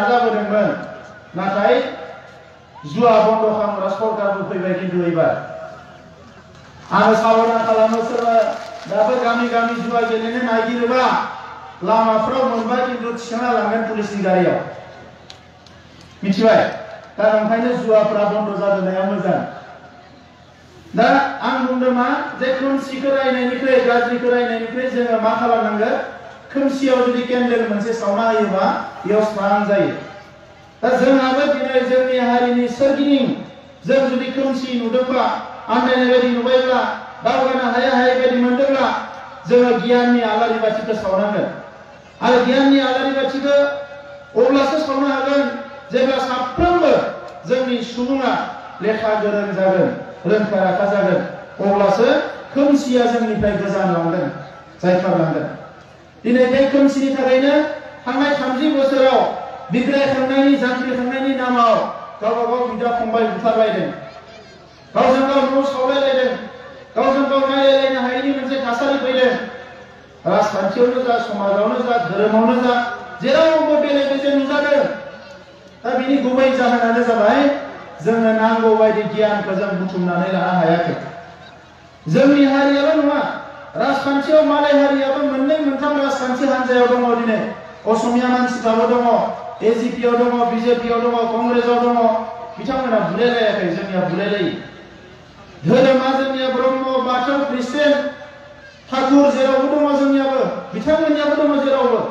नाजाबोदोंमोन नाथाय जुवा बन्द खालामग्रा सरकारबो फैबाय खिन्थु एबार आङो सावरायना खालामो सोरबा दाबो गामि गामि जुवा गेलेनो नागिरोबा लामाफ्राव मोनबाय खिन्थु थिखांना लांगोन पुलिसनि गारियाव मिथिबाय दा ओंखायनो जुवाफ्रा बन्द जाबोनाया मोजां दा आं बुंदों मा जे खोमसिखौ रायनायनिफ्राय गाज्रिखौ रायनायनिफ्राय जोङो मा खालामनांगोन खोमसियाव जुदि केन्डेल मोनसे सावना होयोबा बेयाव स्रां जायो दा जोंहाबो दिनै जोंनि हारिनि सोरगिदिं जों जुदि खोमसि नुदोंबा आन्दायनाय बायदि नुबायब्ला दावगानो हाया बायदि मोनदोंब्ला जोङो गियाननि आलारि बाथिखौ सावनांगोन आरो गियाननि आलारि बाथिखौ अब्लासो सावनो हागोन जेब्ला साफ्रोमबो जोंनि सुबुङा लेखा गोरों जागोन रोंखा राखा जागोन अब्लासो खोमसिया जोंनिफ्राय गोजान लांगोन जायखारलांगोन दिनै बे खोमसिनि थाखायनो थांनाय 30 बोसोराव बिग्रायखांनायनि जांख्रिखांनायनि नामाव गावबा गाव बिदा फंबाय बुथारलायदों गावजों गाव न' सावलायलायदों गावजों गाव नायलायलायनो हायैनि मोनसे थासारि फैदों राजखान्थियावनो जा समाजावनो जा धोरोमावनो जा जेरावबो बेले बेजे नुजादों दा बिनि गुबै जाहोनानो जाबाय जोङो नांगौ बायदि गियानखौ जों बुथुमनानै लानो हायाखै जोंनि हारियाल' नङा राजखान्थियाव मालाय हारियाबो मोननै मोनथाम राजखान्थि हान्जायाव दङ दिनै असमिया मानसिफ्राबो दङ एजिपियाव दङ बिजेपियाव दङ कंग्रेसाव दङ बिथांमोना बुलायलायाखै जोंनिया बुलायलायो धोरोमा जोंनिया ब्रह्म बाथौ ख्रिस्टियान ठाकुर जेरावबो दङ जोंनियाबो बिथांमोननियाबो दङ जेरावबो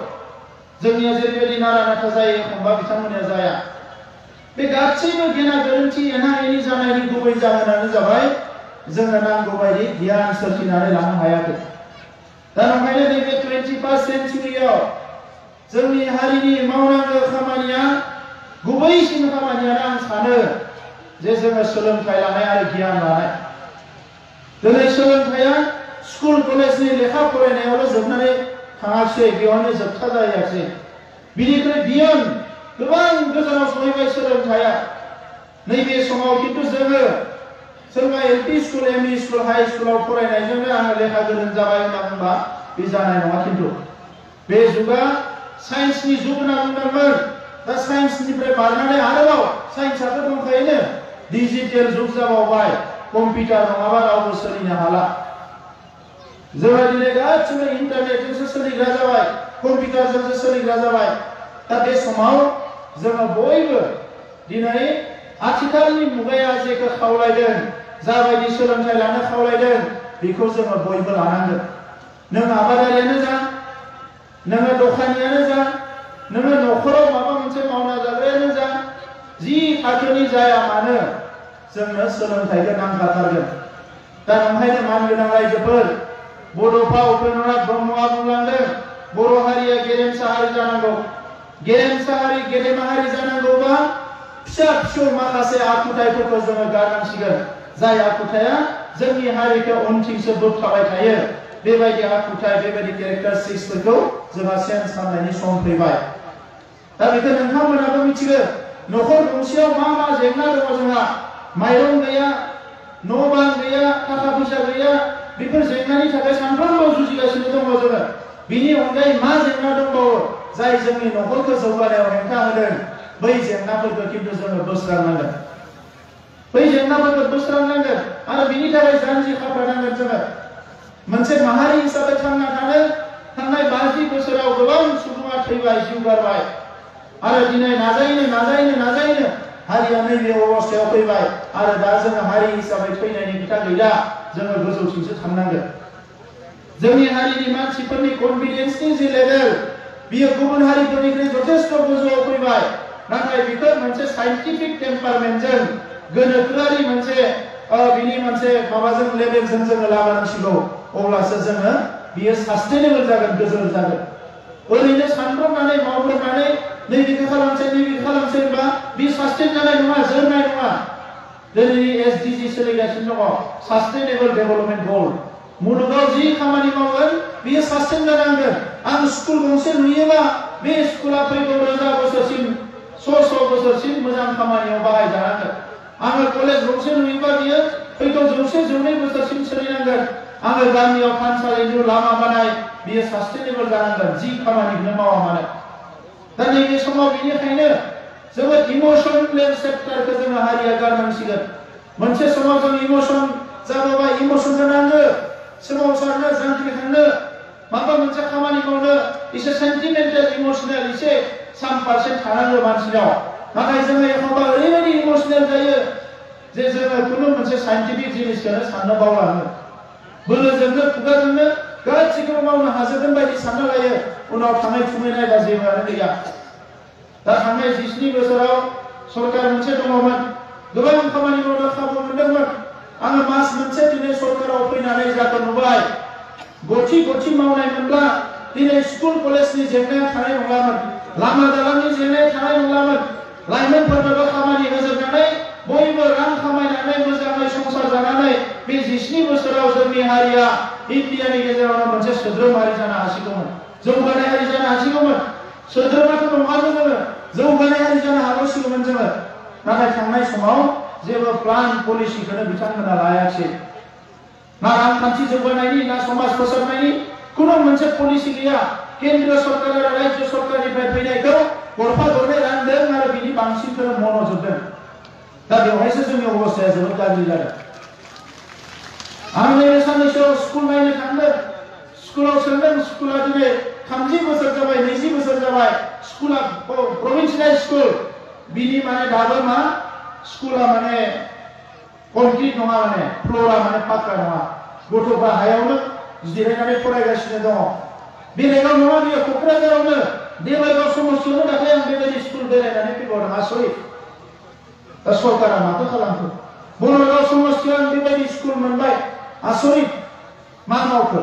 जोंनिया जेरैबायदि नारा नाथा जायो एखनबा बिथांमोननिया जाया बे गासैबो गेना गोरोन्थि एना एनि जानायनि गुबै जाहोनानो जाबाय जोङो नांगौ बायदि गियान सोरजिनानै लानो हायाखै दा ओंखायनो नैबे 21st सेन्चुरियाव जोंनि हारिनि मावनांगौ खामानिया गुबैसिन खामानियानो आं सानो जे जोङो सोलोंथाइ लानाय आरो गियान लानाय दिनै सोलोंथाइया स्कुल कलेजनि लेखा फरायनायावल' जोबनानै थाङाखै बेयावनो जोबथा जायाखै बिनिख्रुइ बियन गोबां गोजानाव सहैबाय सोलोंथाइया नैबे समाव खिन्थु जोङो सोरबा LP school ME school high स्कुलाव फरायनायजोंनो आङो लेखा गोरों जाबाय होनना बुंबा बे जानाय नङा खिन्थु बे जुगा साइन्सनि जुग होनना बुंदोंमोन दा साइन्सनिफ्राय बारनानै आरोबाव साइन्सआबो दंखायोनो डिजिटेल जुग जाबावबाय कम्पिउटार नङाबा रावबो सोलिनो हाला जोंहा दिनै गासिबो इन्टारनेटजोंसो सोलिग्रा जाबाय कम्पिउटारजोंसो सोलिग्रा जाबाय दा बे समाव जोङो बयबो दिनै आथिखालनि मुगाया जेखौ खावलायदों जाबायदि सोलोंथाइ लानो खावलायदों बेखौ जोङो बयबो लानांगोन नों आबादारियानो जा नोङो दखानियानो जा नोङो न'खराव माबा मोनसे मावना जाग्रायानो जा जि थाखोनि जाया मानो जोंनो सोलोंथाइखौ नांखाथारगोन दा ओंखायनो मानगोनां रायजोफोर बड'फा उपेन्द्रनाथ ब्रह्मआ बुंलांदों बर' हारिया गेरेमसा हारि जानांगौ गेरेमसा हारि गेदेमा हारि जानांगौबा फिसा फिसौ माखासे आखुथायफोरखौ जोङो गारनांसिगोन जाय आखुथाया जोंनि हारिखौ उनथिंसो बोबथाबाय थायो बेबायदि आखुथाय बेबायदि केरेक्टारिस्टिक्सफोरखौ जोंहा चेन्ज खालामनायनि सम फैबाय दा बेखौ नोंथांमोनाबो मिथिगौ न'खर गंसेयाव मा मा जेंना दङ जोंहा माइरं गैया न' बां गैया थाखा फैसा गैया बेफोर जेंनानि थाखाय सानफ्रोमबो जुजिगासिनो दङ जोङो बिनि अनगायै मा जेंना दंबावो जाय जोंनि न'खरखौ जौगानायाव हेंथा होदों बै जेंनाफोरखौ खिन्थु जोङो बोस्रांनांगोन बै जेंनाफोरखौ बोस्रांनांगोन आरो बिनि थाखाय जानजि खाफ्रानांगोन जोङो मोनसे माहारि हिसाबै थांना थानो थांनाय 50 बोसोराव गोबां सुबुङा थैबाय जिउ गारबाय आरो दिनै नाजायैनो हारिया नैबे अबस्थायाव फैबाय आरो दा जोङो हारि हिसाबै थैनायनि खोथा गैला जोङो गोजौथिंसो थांनांगोन जोंनि हारिनि मानसिफोरनि कनफिडेन्सनि जे लेभेल बियो गुबुन हारिफोरनिख्रुइ जथेस्थ गोजौआव फैबाय नाथाय बेफोर मोनसे साइन्टिफिक टेम्पारमेन्टजों गोनोखोआरि मोनसे बिनि मोनसे माबाजों लेभेलजों जोङो लाबोनांसिगौ अब्लासो जोङो बियो सास्टेनेबल जागोन गोजोन जागोन ओरैनो सानब्रबनानै मावब्रबनानै नैबेखौ खालामसै होनबा बे सास्टेन जानाय नङा जोरनाय नङा दिनै एसडिजि सोलिगासिनो दङ सास्टेनेबल डेभेलपमेन्ट गल मुलुगाव जि खामानि मावगोन बियो सास्टेन जानांगोन आं स्कुल गंसे नुयोबा बे स्कुला फैगौ 1000 बोसोरसिम 100 बोसोरसिम मोजां खामानियाव बाहायजानांगोन आङो कलेज गंसे नुयोबा बियो फैगौ 100-200 बोसोरसिम सोलिनांगोन आङो गामियाव थानसालिनि लामा बानाय बियो सास्टेनेबल जानांगोन जि खामानिखौनो मावा मानो दा नैबे समाव बेनिखायनो जोबोद इमोशनेल सेक्टरखौ जोङो हारिया गारनांसिगोन मोनसे समाव जों इमोशन जाबोबाय इमोशन जानांगो सोमावसारनो जांख्रिखांनो माबा मोनसे खामानि मावनो एसे सेन्टिमेन्टेल इमोशनेल एसे 3% थानांगो मानसिनाव नाथाय जोङो एखनबा ओरैबायदि इमोशनेल जायो जे जोङो खुनु मोनसे साइन्टिफिक जिनिसखौनो साननो बावलाङो बोलोजोंनो खुगाजोंनो गासिखौबो मावनो हाजोबगोन बायदि सानना लायो उनाव थाङै थुङै नायबा जेबोआनो गैया दा थांनाय 17 बोसोराव सरकार मोनसे दङमोन गोबां खामानि मावनो खाबु मोनदोंमोन आङो मास मोनसे दिनै सरकाराव फैनानै जाखौ नुबाय गथि गथि मावनाय मोनब्ला दिनै स्कुल कलेजनि जेंनाया थानाय नङामोन लामा दालांनि जेंनाया थानाय नङामोन लाइमोनफोरनोबो खामानि होजोबनानै बयबो रां खामायनानै मोजाङै संसार जानानै बे 17 बोसोराव जोंनि हारिया इन्डियानि गेजेरावनो मोनसे सोद्रोमारि जानो हासिगौमोन जौगानाय हारि जानो हासिगौमोन सोद्रोमाथ' नङामोन जोङो जौगानाय हारि जानो हागौसिगौमोन जोङो नाथाय थांनाय समाव जेबो प्लान पलिसिखौनो बिथांमोना लायाखिसै ना रांखान्थि जौगानायनि ना समाज फोसाबनायनि खुनु मोनसे पलिसि गैया केन्द्रीय सरकार आरो राज्य सरकारनिफ्राय फैनायखौ गरफा गरनै रानदों आरो बिनि बांसिनखौनो मन'जोबदों दा बेवहायसो जोंनि अबस्थाया जोबोद गाज्रि जादों आं नैबे साननैसोआव स्कुल नायनो थांदों स्कुलाव सोंदों स्कुला दिनै 30 बोसोर जाबाय 20 बोसोर जाबाय स्कुला प्रभिन्सियेल स्कुल बिनि माने दाबो मा स्कुला माने कनक्रिट नङा माने फ्ल'रा माने पाक्का नङा गथ'फ्रा हायावनो जिरायनानै फरायगासिनो दङ बेलेगाव नङा बेयो क'क्राझारावनो देबरगाव समस्थियावनो दाख्लै आं बेबायदि स्कुल बेरायनानै फैबावदों आसरित दा सरकारा माथो खालामखो बनरगाव समस्थियाव आं बेबायदि स्कुल मोनबाय आसरित मा मावखो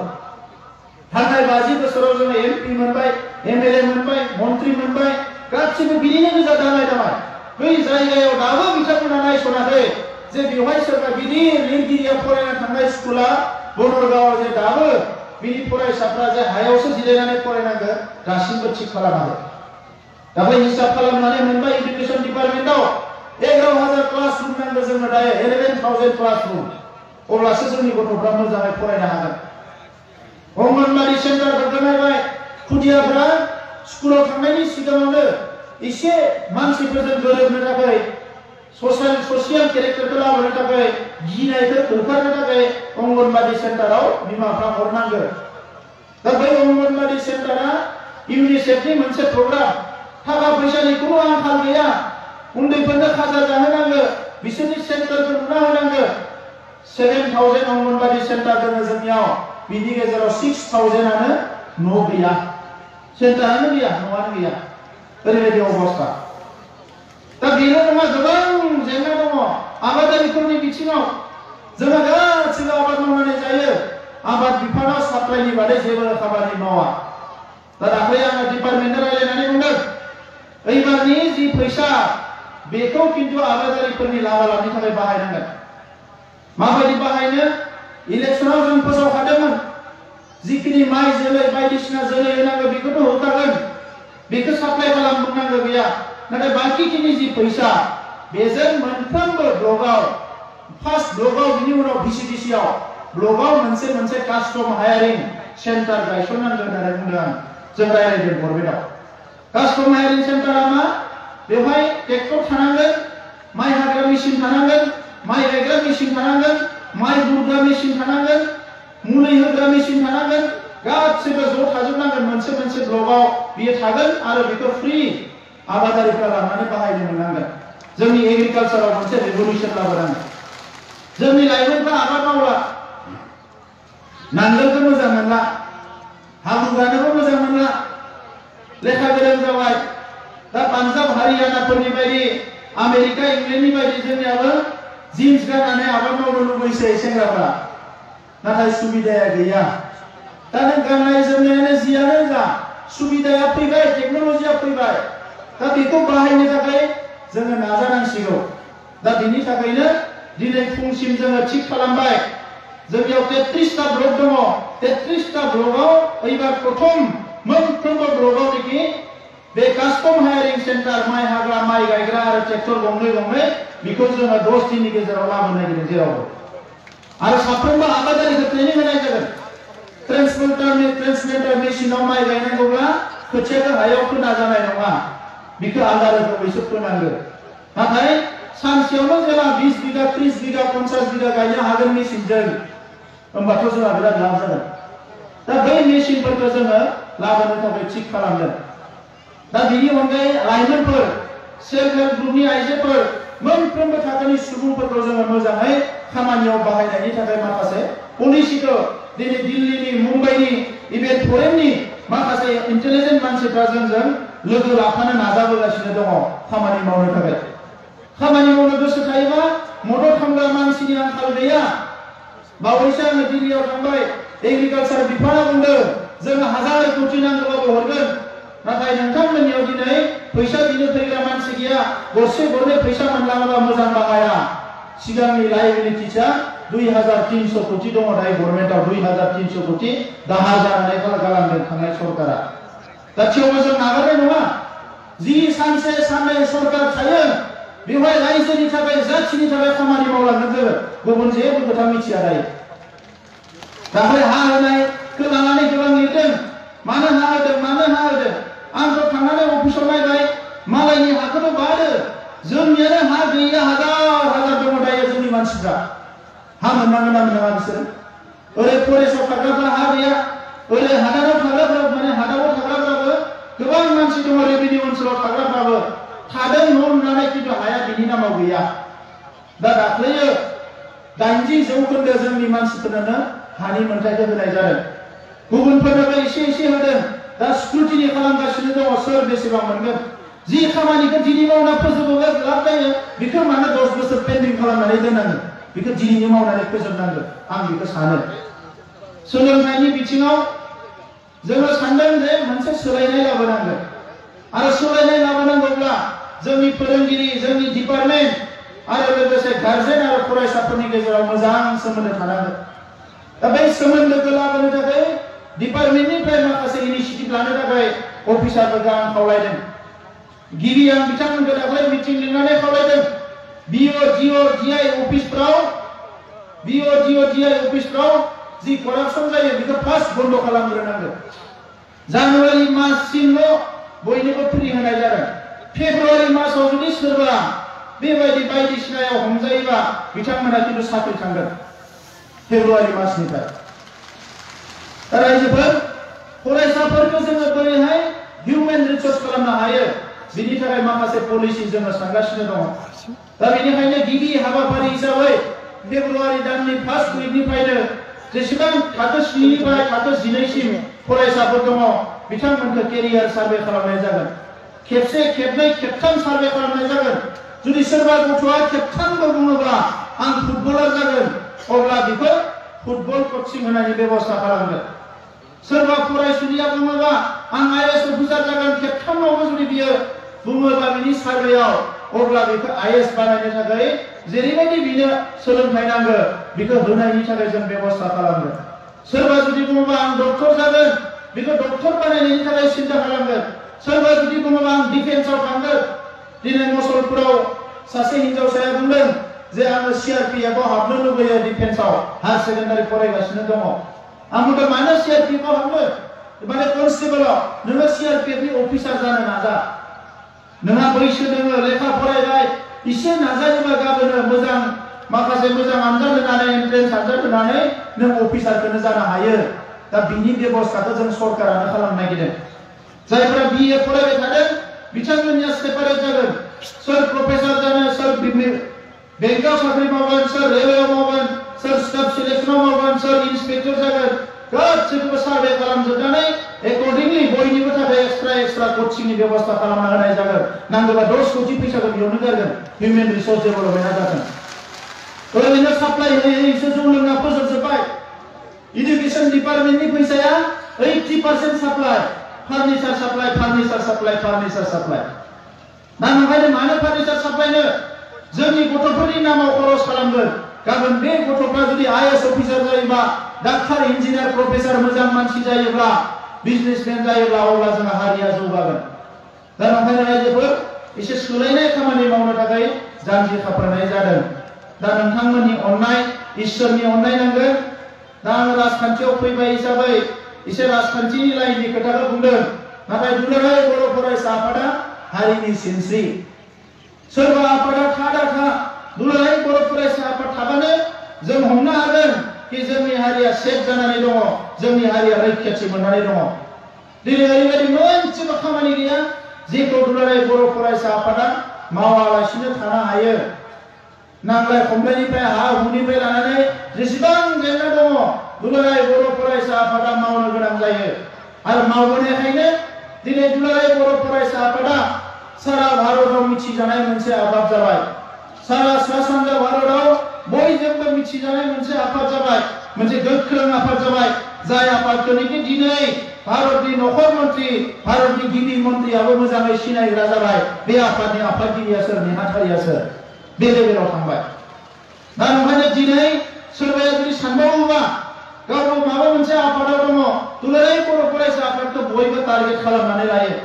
थांनाय 50 बोसोराव जोङो एमपि मोनबाय एमएलए मोनबाय मन्त्रि मोनबाय गासिबो बिनिनो गोजा दालाय दालाय बै जायगायाव दाबो बिथांमोना नायसनाखै जे बेवहाय सोरबा गिदिर लिरगिरिया फरायना थांनाय स्कुला बनरगावआव जे दाबो बिनि फरायसाफ्रा जे हायावसो जिरायनानै फरायनांगो दासिमबो थिग खालामाखै दा बै हिसाब खालामनानै मोनबाय एडुकेशन डिपार्टमेन्टआव 11,000 क्लासरुम नांगौ जोंनो दायो 11,000 क्लासरुम अब्लासो जोंनि गथ'फ्रा मोजाङै फरायनो हागोन अंगनबादि सेन्टारफोरखौ नायबाय खुदियाफ्रा स्कुलाव थांनायनि सिगाङावनो एसे मानसिफोरजों गोरोबनो थाखाय ससियेल केरेक्टारखौ लाबोनो थाखाय गिनायखौ होखारनो थाखाय अंगनबादि सेन्टाराव बिमाफ्रा हरनांगौ दा बै अंगनबादि सेन्टारा इउनिसेफनि मोनसे प्रग्राम थाखा फैसानि खुनु आंखाल गैया उन्दैफोरनो खाजा जाहोनांगौ बिसोरनि सेन्टारखौ लुना होनांगौ 7,000 अंगनबादि सेन्टार दङ जोंनियाव बिनि गेजेराव 6,000आनो न' गैया सेन्टारानो गैया न'आनो गैया ओरैबायदि अबस्था दा बेल' नङा गोबां जेंना दङ आबादारिफोरनि बिथिङाव जोङो गासिबो आबाद मावनानै जायो आबाद बिफानाव साप्लाइनि बादै जेबो खामानि मावा दा दाख्लै आङो डिपार्टमेन्टआव रायज्लायनानै बुंदों एबारनि जि फैसा बेखौ खिन्थु आबादारिफोरनि लामा लाबनि थाखाय बाहायनांगोन माबायदि बाहायनो इलेक्शनाव जों फोसावखादोंमोन जिखिनि माइ जोलै बायदिसिना जोलै होनांगौ बेखौथ' होखागोन बेखौ साप्लाइ खालामनांगौ गैया नाथाय बाखिखिनि जि फैसा बेजों मोनफ्रोमबो ब्लकआव फार्स्ट ब्लकआव बिनि उनाव भिसिडिसिआव ब्लकआव मोनसे कास्टम हायारिं सेन्टार गायसननांगोन होननानै बुंदों आं जों रायज्लायदों गभर्नमेन्टआव कास्टम हायारिं सेन्टारा मा बेवहाय ट्रेक्टर थानांगोन माइ हाग्रा मेसिन थानांगोन माइ गायग्रा मेसिन थानांगोन माइ बुरग्रा मेसिन थानांगोन मुलि होग्रा मेसिन थानांगोन गासिबो ज' थाजोबनांगोन मोनसे ब्लकआव बियो थागोन आरो बेखौ फ्रि आबादारिफ्रा लानानै बाहायनो मोननांगोन जोंनि एग्रिकालचाराव मोनसे रेभलिउसन लाबोनांगोन जोंनि लाइमोनफ्रा आबाद मावला नांगोलखौ मोजां मोनला हाब्रु गानोबो मोजां मोनला लेखा गोरों जाबाय दा पान्जाब हारियानाफोरनि बायदि आमेरिका इंलेन्डनि बायदि जोंनियाबो जिन्स गाननानै आबाद मावनो लुबैसै सेंग्राफ्रा नाथाय सुबिदाया गैया दा नों गाननाय जोमनायानो जियानो जा सुबिदाया फैबाय टेक्न'लजिया फैबाय दा बेखौ बाहायनो थाखाय जोङो नाजानांसिगौ दा बिनि थाखायनो दिनै फुंसिम जोङो थिग खालामबाय जोंनियाव 33टा ब्लक दङ 33टा ब्लकआव एबार प्रथम मोनफ्रोमबो ब्लकआवनोखि बे कास्टम हायारिं सेन्टार माइ हाग्रा माइ गायग्रा आरो ट्रेक्टर गंनै बेखौ जोङो 10 दिननि गेजेराव लाबोनो नागिरदों जेरावबो आरो साफ्रोमबो आबादारिखौ ट्रेनिं होनाय जागोन ट्रेन्सप्लान्टार मेसिनाव माइ गायनांगौब्ला खोथियाखौ हायाव फोना जानाय नङा बेखौ आलादा रोखोमैसो फोनांगोन नाथाय सानसेयावनो जेला 20 बिगा 30 बिगा 50 बिगा गायनो हागोन मेसिनजों होमबाथ' जोंहा बिराद लाब जागोन दा बै मेसिनफोरखौ जोङो लाबोनो थाखाय थिक खालामदों दा बिनि अनगायै लाइमोनफोर सेल्फ हेल्प ग्रुपनि आइजोफोर मोनफ्रोमबो थाखोनि सुबुंफोरखौ जोङो मोजाङै खामानियाव बाहायनायनि थाखाय माखासे पलिसिखौ दिनै दिल्लीनि मुम्बाइनि इभेन फरेननि माखासे इन्टेलिजेन्ट मानसिफ्रा जोंजों लोगो लाफानो नाजाबोगासिनो दङ खामानि मावनो थाखाय खामानि मावनो गोसो थायोबा मदद खालामग्रा मानसिनि आंखाल गैया बावैसो आङो दिल्लीयाव थांबाय एग्रिकालचार बिफाना बुंदों जोङो 1000 कोटि नांगौबाबो हरगोन नाथाय नोंथांमोननियाव दिनै फैसा बिनो फैग्रा मानसि गैया गरसे गरनै फैसा मोनलाङोबा मोजां बाहाया सिगांनि लायबिलिटिसा 2300 कोटि दङ दायो गभर्नमेन्टआव 2300 कोटि दाहार जानानै गालांदों थांनाय सरकारा दा थेवबो जों नागारनाय नङा जि सानसे साननै सरकार थायो बेवहाय रायजोनि थाखाय जाथिनि थाखाय खामानि मावलांगोन जोङो गुबुन जेबो खोथा मिथिया दायो दाख्लै हा होनायखौ लानानै गोबां लिरदों मानो हा होदों आंथ' थांनानै अफिसाव नायबाय मालायनि हाखौथ' बादो जोंनियानो हा गैया हाजार दङ दायो जोंनि मानसिफ्रा हा मोननांगोन ना मोनाङा बिसोर ओरै फरेस्टआव थाग्राफ्रा हा गैया ओरै हादानाव थाग्राफ्रा माने हादानाव थाग्राफ्राबो गोबां मानसि दङ रेभिनिउ ओनसोलाव थाग्राफ्राबो थादों न' लुनानै खिन्थु हाया बिनि नामाव गैया दा दाख्लैयो 80% जोंनि मानसिफोरनो हानि मोनथायखौ होनाय जादों गुबुनफोरनोबो एसे होदों दा स्क्रुटिनि खालामगासिनो दङ सोर बेसेबां मोनगोन जि खामानिखौ दिनै मावना फोजोबोबा लाब जायो बेखौ मानो 10 बोसोर पेन्डिं खालामनानै दोननांगोन बेखौ दिनैनो मावनानै फोजोबनांगोन आं बेखौ सानो सोलोंथाइनि बिथिङाव जोङो सानदों जे मोनसे सोलायनाय लाबोनांगोन आरो सोलायनाय लाबोनांगौब्ला जोंनि फोरोंगिरि जोंनि डिपार्टमेन्ट आरो लोगोसे गार्जेन आरो फरायसाफोरनि गेजेराव मोजां सोमोन्दो थानांगोन दा बे सोमोन्दोखौ लाबोनो थाखाय डिपार्टमेन्टनिफ्राय माखासे इनिशिएटिभ लानो थाखाय अफिसारफोरखौ आं खावलायदों गिबि आं बिथांमोनखौ दाख्लै मिटिं लिंनानै खावलायदों बिअ जिअ डिआइ अफिसफ्राव जि करापसन जायो बेखौ फार्स्ट बन्द खालामग्रोनांगोन जानुवारि माससिमल' बयनोबो फ्रि होनाय जादों फेब्रुवारि मासाव जुदि सोरबा बेबायदि बायदिसिनायाव हमजायोबा बिथांमोना खिन्थु साख्रि थांगोन फेब्रुवारि मासनिफ्राय रायजोफोर फरायसाफोरखौ जोङो बोरैहाय हिउमेन रिसोर्स खालामनो हायो बिनि थाखाय माखासे पलिसि जोङो सानगासिनो दङ दा बेनिखायनो गिबि हाबाफारि हिसाबै फेब्रुवारि दाननि फार्स्ट उइकनिफ्रायनो जेसेबां थाखो 7 निफ्राय थाखो 12 सिम फरायसाफोर दङ बिथांमोनखौ केरियार सार्भे खालामनाय जागोन खेबसे खेबनै खेबथाम सार्भे खालामनाय जागोन जुदि सोरबा गथ'आ खेबथामबो बुङोब्ला आं फुटबलार जागोन अब्ला बेखौ फुटबल कचिं होनायनि बेबस्था खालामगोन सोरबा फरायसुलिया बुङोबा आं आईएएस अफिसार जागोन खेबथामावबो जुदि बियो बुङोबा बिनि सार्भेयाव अब्ला बेखौ आईएएस बानायनो थाखाय जेरैबायदि बिनो सोलोंथाइ नांगौ बेखौ होनायनि थाखाय जों बेबस्था खालामगोन सोरबा जुदि बुङोबा आं डक्टर जागोन बेखौ डक्टर बानायनायनि थाखाय सिन्था खालामगोन सोरबा जुदि बुङोबा आं डिफेन्सआव थांगोन दिनै मसलपुराव सासे हिनजावसाया बुंदों जे आङो सीआरपीएफआव हाबनो लुबैयो डिफेन्सआव हायार सेकेन्डारि फरायगासिनो दङ आं बुंदों मानो सीआरपीएफआव हाबनो माने कनस्टेबलाव नोङो सीआरपीएफनि अफिसार जानो नाजा नोंहा बैसो दङ लेखा फरायबाय एसे नाजायोबा गाबोनो मोजां माखासे मोजां आनजाद होनानै एन्ट्रेन्स आनजाद होनानै नों अफिसारखौनो जानो हायो दा बिनि बेबस्थाखौ जों सरकारानो खालामनो नागिरदों जायफोरा बीए फरायबाय थादों बिथांमोननिया सेपारेट जागोन सोर प्रफेसर जानो सोर बेंकआव साख्रि मावगोन सोर रेलवेआव मावगोन सोर स्टाफ सिलेक्शनाव मावगोन सोर इन्सपेक्टर जागोन गासैखौबो सार्भे खालामजोबनानै एकर्डिंलि बयनिबो थाखाय एक्सट्रा कचिंनि बेबस्था खालामना होनाय जागोन नांगौबा 10 कोटि फैसाखौ बेयावनो गारगोन हिउमेन रिसोर्स डेभेलपमेन्टआ जागोन ओरैनो साप्लाइ होयैसो जौ लोंना फोजोबजोब्बाय इडुकेसन डिपार्टमेन्टनि फैसाया 80% साप्लाइ फार्निचार साप्लाइ दा ओंखायनो मानो फार्निचार साप्लाइनो जोंनि गथ'फोरनि नामाव खरस खालामगोन गाबोन बे गथ'फ्रा जुदि आईएएस अफिसार जायोबा डाक्टार इन्जिनियार प्रफेसर मोजां मानसि जायोब्ला बिजनेसमेन जायोब्ला अब्ला जोंहा हारिया जौगागोन दा ओंखायनो रायजोफोर एसे सोलायनाय खामानि मावनो थाखाय जानजि खाफ्रानाय जादों दा नोंथांमोननि अननाय इसोरनि अननाय नांगोन दा आं राजखान्थियाव फैबाय हिसाबै एसे राजखान्थिनि लाइननि खोथाखौ बुंदों नाथाय दुलाराय बर' फरायसा आफादा हारिनि सिनस्रि सोरबा आफादा था दुलाराय बर' फरायसा आफाद थाबानो जों हमनो हागोन कि जोंनि हारिया सेफ जानानै दङ जोंनि हारिया रैखाथि मोननानै दङ दिनै ओरैबायदि मोनसेबो खामानि गैया जेखौ दुलाराय बर' फरायसा आफादा मावालासिनो थानो हायो नांलाय खमलायनिफ्राय हा हुनिफ्राय लानानै जेसेबां जेंना दङ दुलाराय बर' फरायसा आफादा मावनो गोनां जायो आरो मावबोनायखायनो दिनै दुलाराय बर' फरायसा आफादा सारा भारताव मिथिजानाय मोनसे आफाद जाबाय सारा सा सानजा भारताव बयजोंबो मिथिजानाय मोनसे आफाद जाबाय मोनसे गोख्रों आफाद जाबाय जाय आफादखौनोखि दिनै भारतनि नखर मन्त्रि भारतनि गिबि मन्त्रियाबो मोजाङै सिनायग्रा जाबाय बे आफादनि आफादगिरिया सोर नेहाथारिया सोर बे लेभेलाव थांबाय दा ओंखायनो दिनै सोरबाया जुदि सानबावोबा गावबो माबा मोनसे आफादाव दङ दुलाराय बर' फरायसा आफादखौ बयबो टारगेट खालामनानै लायो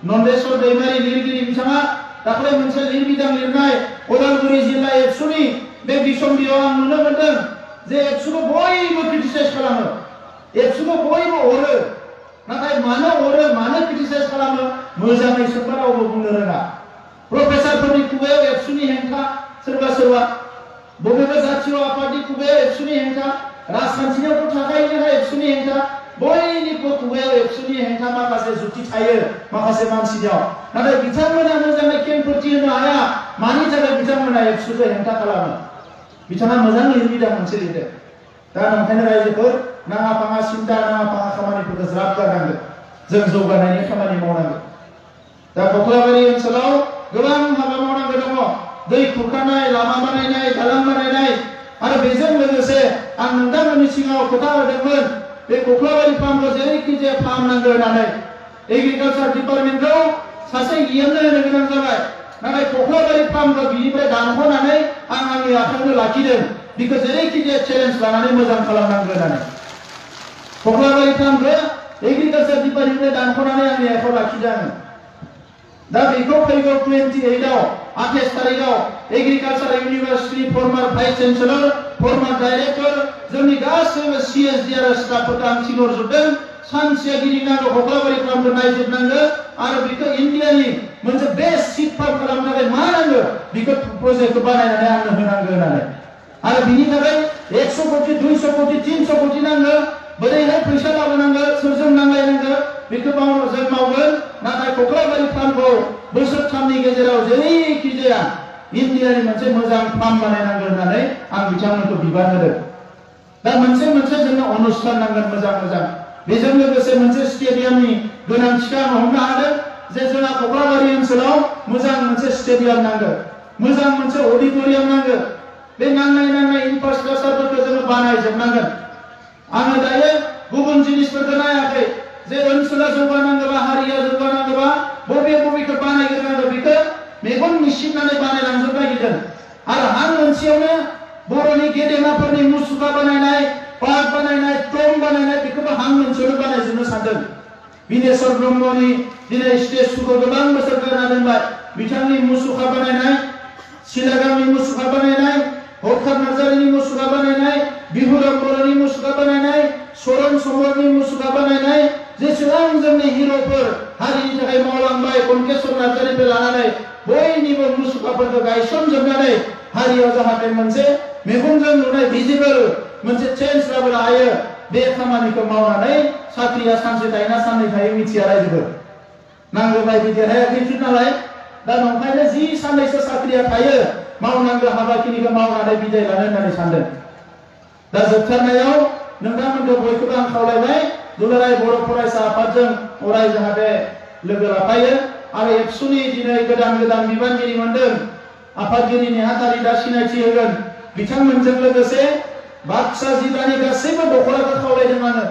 नन्देस्वर दैमारि लिरगिरि बिथाङा दाख्लै मोनसे लिरबिदां लिरनाय उदालगुरि जिल्ला एबसुनि बे बिसम्बियाव आं नुनो मोनदों जे एबसुखौ बयबो क्रिटिसाइज खालामो एबसुखौ बयबो अरो नाथाय मानो अरो मानो क्रिटिसाइज खालामो मोजाङै सोरबा रावबो बुंनो रोङा प्रफेसारफोरनि खुगायाव एबसुनि हेंथा सोरबा बबेबा जातीय आफादनि खुगायाव एबसुनि हेंथा राजखान्थियावथ' थाखायो जोंहा एबसुनि हेंथा बयनिबो खुगायाव एबसुनि हेंथा माखासे जुक्ति थायो माखासे मानसिनियाव नाथाय बिथांमोना मोजाङै खेंफोरथि होनो हाया मानि थाखाय बिथांमोना एबसुखौ हेंथा खालामो बिथाङा मोजां लिरबिदां मोनसे लिरदों दा ओंखायनो रायजोफोर नाङा फाङा सिन्था नाङा फाङा खामानिफोरखौ ज्राब गारनांगोन जों जौगानायनि खामानि मावनांगोन दा कख्लाबारि ओनसोलाव गोबां हाबा मावनांगौ दङ दै खुरखानाय लामा बानायनाय दालां बानायनाय आरो बेजों लोगोसे आं नोंथांमोननि सिगाङाव खोथा होदोंमोन बे कख्लाबारि फार्मखौ जेरैखि जाया फाहामनांगौ होननानै एग्रिकालचार डिपार्टमेन्टखौ सासे इएमनो होनो गोनां जाबाय नाथाय कख्लाबारि फार्मखौ बिनिफ्राय दानख'नानै आं आंनि आखायावनो लाखिदों बेखौ जेरैखि जाया चेलेन्ज लानानै मोजां खालामनांगौ होननानै कख्लाबारि फार्मखौ एग्रिकालचार डिपार्टमेन्टनिफ्राय दानख'नानै आंनि आखायाव लाखिदों आङो दा बेखौ फैगौ 28आव 28 तारिखआव agriculture university former vice chancellor former director जोंनि गासैबो सिएसडि आरो स्टाफफोरखौ आं थिनहरजोबदों सानसे गिदिंनांगौ कख्लाबारि फार्मखौ नायजोबनांगौ आरो बेखौ इन्डियानि मोनसे बेस्ट सीड फार्म खालामनो थाखाय मा नांगौ बेखौ प्रजेक्टखौ बानायनानै आंनो होनांगौ होननानै आरो बिनि थाखाय 100 कोटी 200 कोटी 300 कोटी नांगौ बोरैहाय फैसा लाबोनांगौ सोरजों नांलायनांगौ बेखौ जों मावगोन नाथाय कख्लाबारि फार्मखौ बोसोरथामनि गेजेराव जेरैखि जाया इन्डियानि मोनसे मोजां फार्म बानायनांगौ होननानै आं बिथांमोनखौ बिबान होदों दा मोनसे जोंनो अनुष्ठान नांगोन मोजां बेजों लोगोसे मोनसे स्टेडियामनि गोनांथिखौ आं हमनो हादों जे जोंहा कख्लाबारि ओनसोलाव मोजां मोनसे स्टेडियाम नांगौ मोजां मोनसे अडिटोरियाम नांगौ बे नांनाय इनफ्रास्ट्राक्चारफोरखौ जोङो बानायजोबनांगोन आङो दायो गुबुन जिनिसफोरखौ नायाखै जे ओनसोला जौगानांगौबा हारिया जौगानांगौबा बबेखौ बानायग्रोनांगौ बेखौ मेगन मिसिबनानै बानायलांजोब नागिरदों आरो हां मोनसेयावनो बर'नि गेदेमाफोरनि मुसुखा बानायनाय पार्क बानायनाय टम बानायनाय बेखौबो हां मोनसेयावनो बानायजोबनो सानदों बिनेश्वर ब्रह्मनि दिनै स्टेचुखौ गोबां बोसोर गारना दोनबाय बिथांनि मुसुखा बानायनाय सिलागामनि मुसुखा बानायनाय हरखाब नार्जारिनि मुसुखा बानायनाय बिहुराम बर'नि मुसुखा बानायनाय सरन समरनि मुसुखा बानायनाय जेसेबां जोंनि हिर'फोर हारिनि थाखाय मावलांबाय कनकेश्वर नार्जारिनिफ्राय लानानै बयनिबो मुसुखाफोरखौ गायसनजोबनानै हारियाव जाहाथे मोनसे मेगनजों नुनाय भिजिबल मोनसे चेन्ज लाबोनो हायो बे खामानिखौ मावनानै साख्रिया सानसे थायोना साननै थायो मिथिया रायजोफोर नांगौ बायदि देरहायाखैसो नालाय दा नंखायनो जि साननैसो साख्रिया थायो मावनांगौ हाबाखिनिखौ मावनानै बिदाय लानो होननानै सानदों दा जोबथारनायाव नोंथांमोनखौ बयखौबो आं खावलायबाय दुलाराय बर' फरायसा आफादजों अराय जाहाथे लोगो लाफायो आरो एबसुनि दिनै गोदान बिबानगिरि मोनदों आफादगिरि नेहाथारि दा सिनायथि होगोन बिथांमोनजों लोगोसे बाक्सा जिल्लानि गासैबो दख'राखौ खावलायदों आङो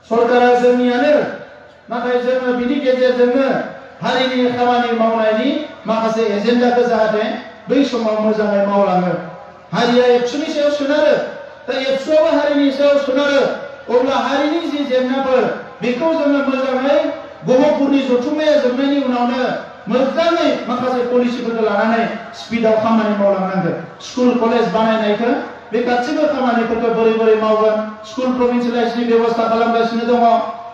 सरकारा जोंनियानो नाथाय जोङो बिनि गेजेरजोंनो हारिनि खामानि मावनायनि माखासे एजेन्डाखौ जाहाथे बै समाव मोजाङै मावलाङो हारिया एबसुनि सायाव सोनारो दा एबसुआबो हारिनि सायाव सोनारो अब्ला हारिनि जि जेंनाफोर बेखौ जोङो मोजाङै गहपुरनि जथुम्माया जोबनायनि उनावनो मोजाङै माखासे पलिसिफोरखौ लानानै स्पिडआव खामानि मावलांनांगोन स्कुल कलेज बानायनायखौ बे गासैबो खामानिफोरखौ बोरै मावगोन स्कुल प्रभिन्सियेलाइजेसननि बेबस्था खालामगासिनो दङ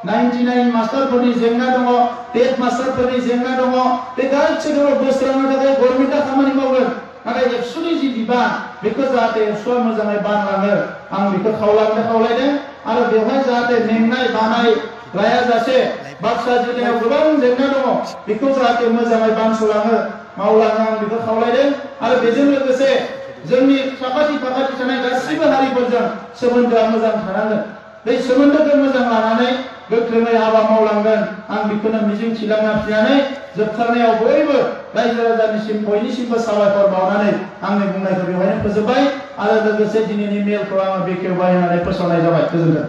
99 मास्टारफोरनि जेंना दङ टेट मास्टारफोरनि जेंना दङ बे गासैखौबो बोस्रांनो थाखाय गभर्नमेन्टआ खामानि मावगोन नाथाय एबसुनि जि बिबान बेखौ जाहाथे एबसुआ मोजाङै बानलाङो आं बेखौ खावलायदों आरो बेवहाय जाहाथे मेंनाय बानाय लायाजासे बाक्सा जिल्लायाव गोबां जेंना दङ बेखौ जाहाथे मोजाङै बानस'लाङो मावलाङो आं बेखौ खावलायदों आरो बेजों लोगोसे जोंनि साखाथि फाखाथि थानाय गासैबो हारिफोरजों सोमोन्दोआ मोजां थानांगोन बे सोमोन्दोखौ मोजां लानानै गोख्रोङै हाबा मावलांगोन आं बेखौनो मिजिं थिलांना फिनानै जोबथारनायाव बयबो रायजो राजानिसिम बयनिसिमबो साबायखर बावनानै आंनि बुंनायखौ बेवहायनो फोजोबबाय आरो लोगोसे दिनैनि मेलखौ आङो बेखेवबाय होननानै फोसावनाय जाबाय गोजोन्थों।